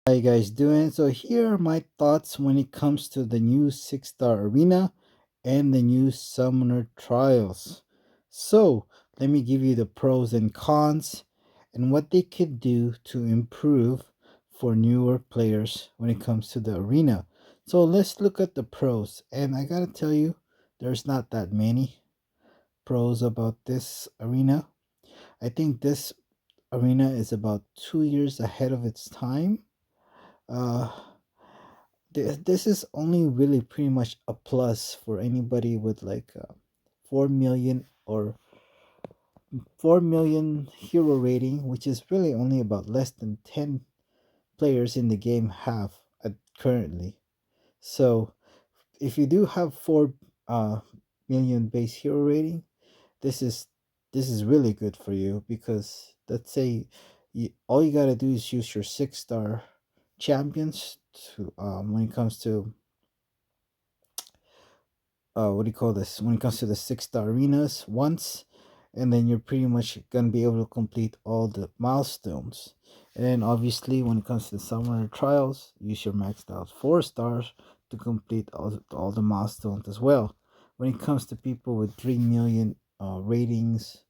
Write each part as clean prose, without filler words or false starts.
How you guys doing? So here are my thoughts when it comes to the new 6-star arena and the new summoner trials. So let me give you the pros and cons and what they could do to improve for newer players when it comes to the arena. So let's look at the pros, and I gotta tell you, there's not that many pros about this arena. I think this arena is about 2 years ahead of its time. uh this is only really pretty much a plus for anybody with like 4 million or 4 million hero rating, which is really only about less than 10 players in the game have at currently. So if you do have 4 uh, million base hero rating, this is this is really good for you, because let's say all you gotta do is use your 6-star champions to when it comes to what do you call this, when it comes to the 6-star arenas once, and then you're pretty much gonna be able to complete all the milestones. And then obviously when it comes to the summer trials, use your maxed out 4 stars to complete all the milestones as well. When it comes to people with 3 million ratings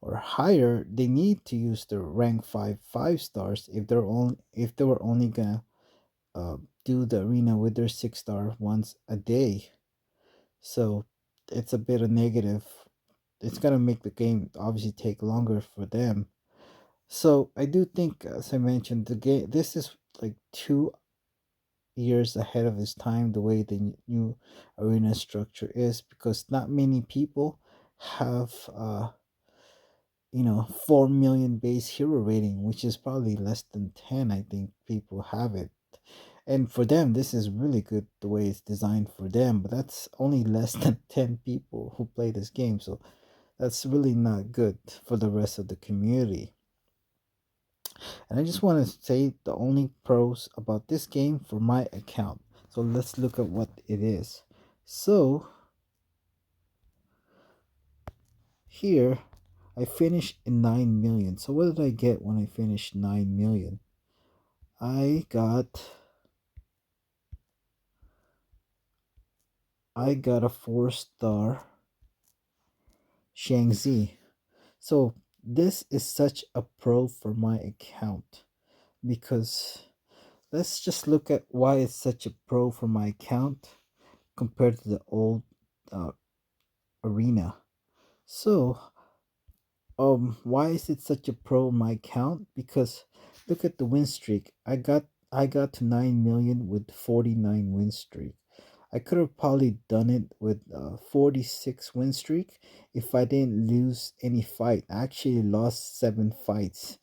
or higher, they need to use the rank 5 stars if they were only gonna uh, do the arena with their 6-star once a day. So it's a bit of negative. It's gonna make the game obviously take longer for them. So I do think, as I mentioned, the game this is like 2 years ahead of its time, the way the new arena structure is, because not many people have 4 million base hero rating, which is probably less than 10. I think people have it, and for them this is really good the way it's designed for them, but that's only less than 10 people who play this game. So that's really not good for the rest of the community. And I just want to say the only pros about this game for my account. So let's look at what it is. So here I finished in 9 million. So what did I get when I finished 9 million? I got a 4-star Shangzi. So this is such a pro for my account, because let's just look at why it's such a pro for my account compared to the old uh, arena. So why is it such a pro on my account? Because look at the win streak. I got to 9 million with 49 win streak. I could have probably done it with 46 win streak if I didn't lose any fight. I actually lost 7 fights.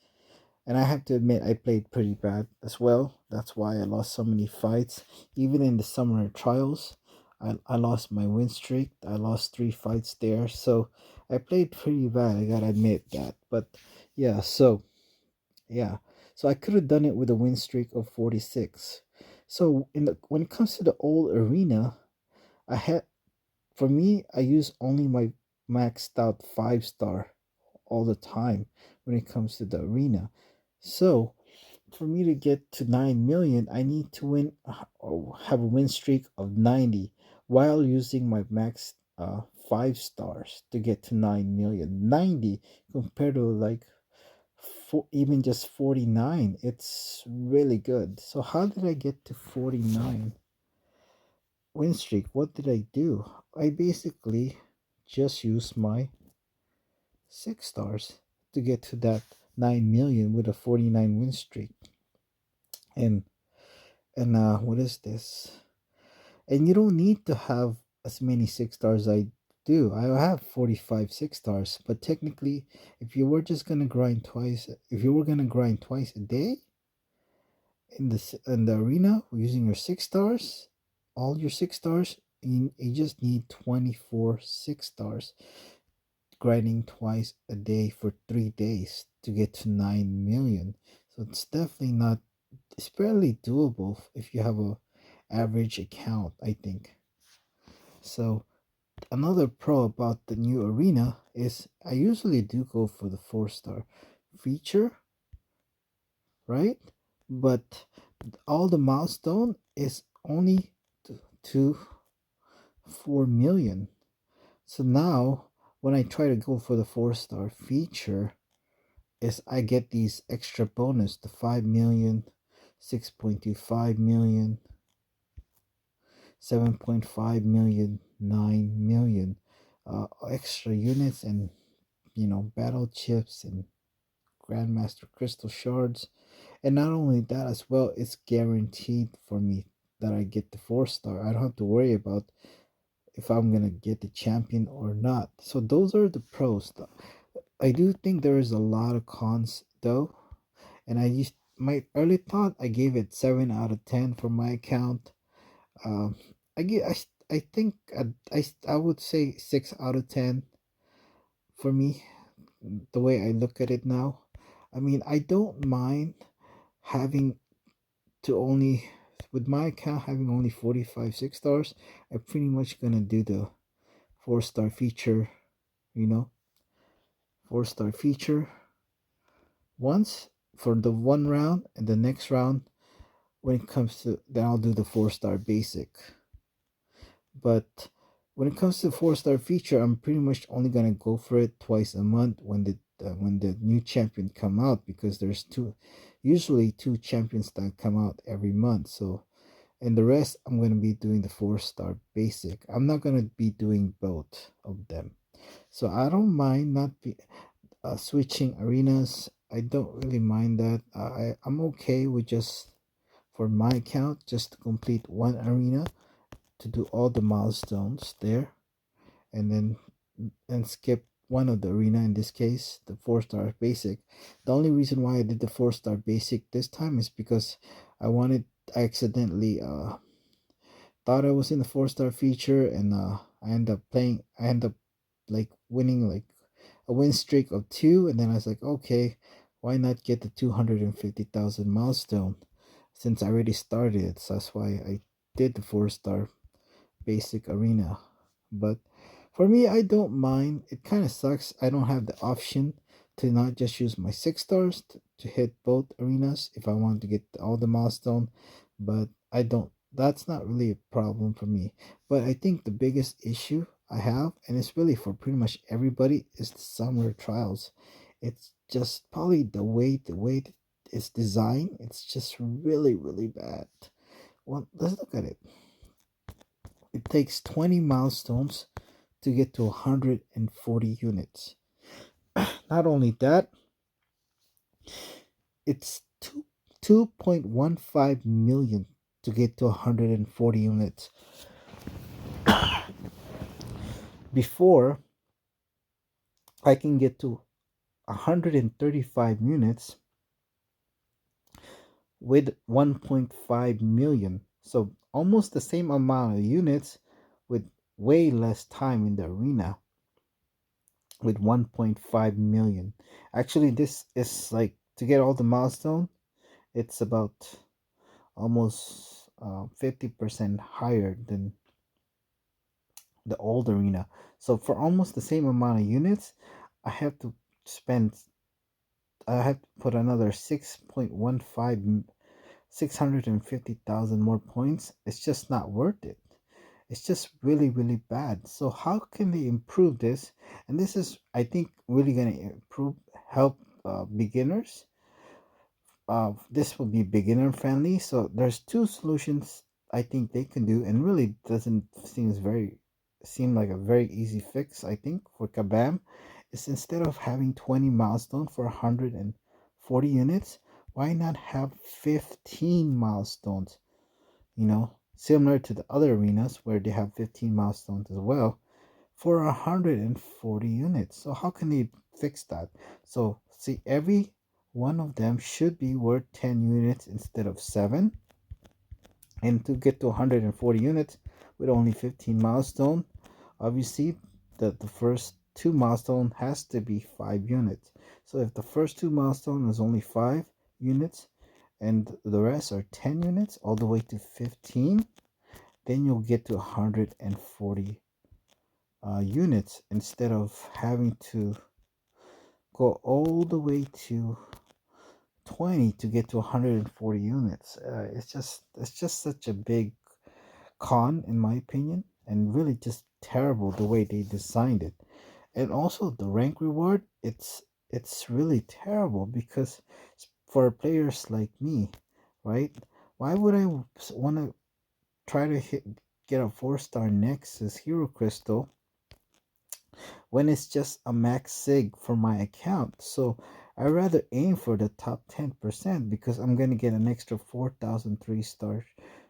And I have to admit, I played pretty bad as well. That's why I lost so many fights. Even in the summer trials, I lost my win streak. I lost 3 fights there. So I played pretty bad. I gotta admit that. But yeah, yeah. So I could have done it with a win streak of 46. So when it comes to the old arena, I had for me, I use only my maxed out 5-star all the time when it comes to the arena. So for me to get to 9 million, I need to have a win streak of 90 while using my max 5 stars to get to 9 million. 90 compared to like even just 49. It's really good. So how did I get to 49 win streak? What did I do? I basically just used my 6 stars to get to that 9 million with a 49 win streak. And what is this? And you don't need to have as many 6 stars I do. I have 45 6 stars, but technically, if you were gonna grind twice a day in the arena using your 6 stars, all your 6 stars, you just need 24 6 stars, grinding twice a day for 3 days to get to 9 million. So it's definitely not. It's barely doable if you have a average account, I think. So another pro about the new arena is I usually do go for the 4-star feature, right? But All the milestone is only to 4 million. So now when I try to go for the 4-star feature, is I get these extra bonus, the 5 million, 6.25 million, 7.5 million, 9 million extra units, and battle chips and grandmaster crystal shards. And not only that as well, it's guaranteed for me that I get the 4-star. I don't have to worry about if I'm gonna get the champion or not. So those are the pros. I do think there is a lot of cons though, and I used my early thought I gave it 7 out of 10 for my account. Um, I think I would say 6 out of 10 for me. The way I look at it now, I mean I don't mind having to only with my account having only 45 6 stars. I'm pretty much gonna do the 4-star feature, you know, 4-star feature once for the one round, and the next round when it comes to then I'll do the 4-star basic. But when it comes to 4-star feature, I'm pretty much only gonna go for it twice a month when the new champion come out, because there's usually two champions that come out every month. So and the rest I'm gonna be doing the 4-star basic. I'm not gonna be doing both of them. So I don't mind not be switching arenas. I don't really mind that. I'm okay with just for my account just to complete one arena to do all the milestones there, and then and skip one of the arena, in this case the 4-star basic. The only reason why I did the 4-star basic this time is because I accidentally thought I was in the 4-star feature, and I end up like winning like a win streak of two, and then I was like, okay, why not get the 250,000 milestone since I already started it. So that's why I did the 4-star basic arena. But for me, I don't mind. It kind of sucks I don't have the option to not just use my 6 stars to hit both arenas if I want to get all the milestone. But I don't. That's not really a problem for me. But I think the biggest issue I have, and it's really for pretty much everybody, is the summer trials. It's just probably the way it's designed. It's just really bad. Well, let's look at it. It takes 20 milestones to get to 140 units. Not only that, it's 2.15 million to get to 140 units. Before I can get to 135 units with 1.5 million. So almost the same amount of units with way less time in the arena with 1.5 million. Actually, this is like to get all the milestone, it's about almost 50% higher than the old arena. So for almost the same amount of units, I have to spend I have to put another 6.15 650,000 more points. It's just not worth it. It's just really bad. So how can they improve this? And this is, I think, really going to improve help beginners. This will be beginner friendly. So there's two solutions I think they can do, and really doesn't seem like a very easy fix. I think for Kabam is instead of having 20 milestone for 140 units, why not have 15 milestones? Similar to the other arenas where they have 15 milestones as well for 140 units. So how can they fix that? So see, every one of them should be worth 10 units instead of 7. And to get to 140 units with only 15 milestone, obviously the first two milestone has to be 5 units. So if the first two milestone is only 5 units and the rest are 10 units all the way to 15, then you'll get to 140 units instead of having to go all the way to 20 to get to 140 units. It's just such a big con in my opinion, and really just terrible the way they designed it. And also the rank reward, it's really terrible because for players like me, right? Why would I want to try to get a 4-star Nexus Hero Crystal when it's just a max sig for my account? So I rather aim for the top 10% because I'm gonna get an extra 4,000 3-star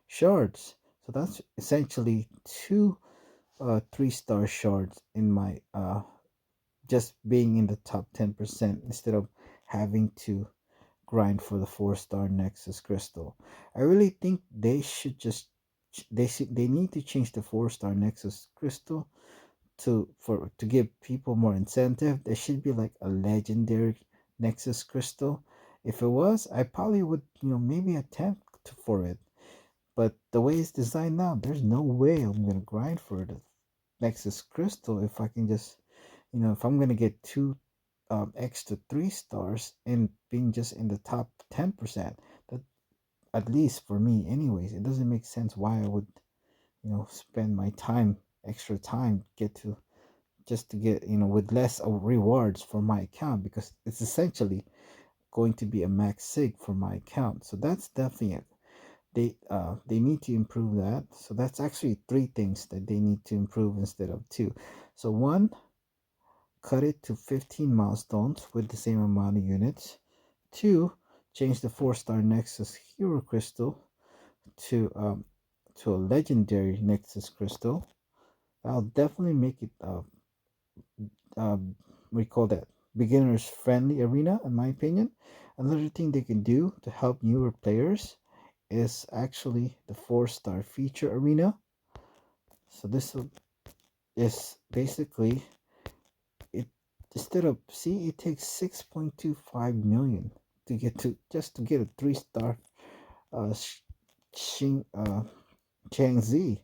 shards. So that's essentially two 3-star shards in my just being in the top 10% instead of having to grind for the 4-star Nexus Crystal. I really think they should just they need to change the 4-star Nexus Crystal to give people more incentive. There should be like a legendary Nexus Crystal. If it was, I probably would, maybe attempt for it. But the way it's designed now, there's no way I'm gonna grind for the Nexus Crystal if I can just, if I'm gonna get two extra 3 stars and being just in the top 10%. That, at least for me anyways, it doesn't make sense why I would, spend my time, extra time, get to just to get, with less rewards for my account, because it's essentially going to be a max sig for my account. So that's definitely it. They need to improve that. So that's actually three things that they need to improve instead of two. So one, cut it to 15 milestones with the same amount of units. Two, change the 4-star Nexus Hero Crystal to to a legendary Nexus Crystal. I'll definitely make it we call that beginners friendly arena, in my opinion. Another thing they can do to help newer players is actually the 4-star feature arena. So this is basically it. Instead of, see, it takes 6.25 million to get to just to get a 3-star Xing Chang Z.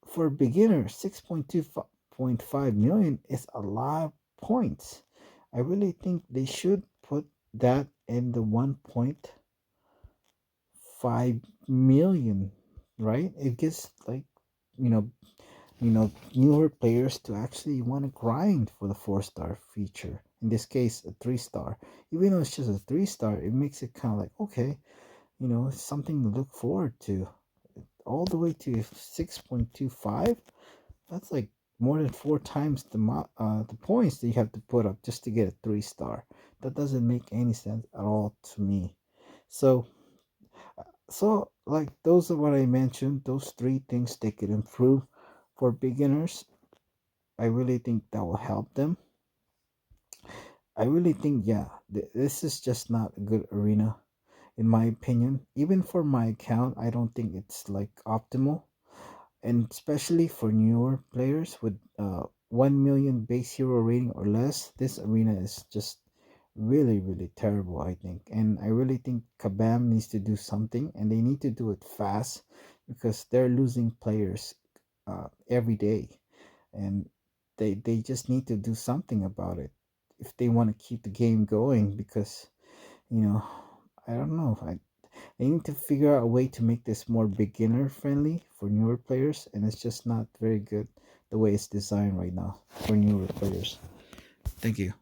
For a beginner, 6.25 million is a lot of points. I really think they should put that in the 1.5 million, right? It gets like, you know, newer players to actually want to grind for the 4-star feature. In this case, a 3-star. Even though it's just a 3-star, it makes it kind of like, okay, it's something to look forward to. All the way to 6.25, that's like more than 4 times the points that you have to put up just to get a 3-star. That doesn't make any sense at all to me. So, like, those are what I mentioned. Those three things they could improve for beginners. I really think that will help them. I really think, yeah, this is just not a good arena, in my opinion. Even for my account, I don't think it's like optimal, and especially for newer players with 1 million base hero rating or less. This arena is just really, really terrible, I think. And I really think Kabam needs to do something, and they need to do it fast, because they're losing players every day, and they just need to do something about it if they want to keep the game going. Because, you know I don't know, they need to figure out a way to make this more beginner friendly for newer players, and it's just not very good the way it's designed right now for newer players. Thank you.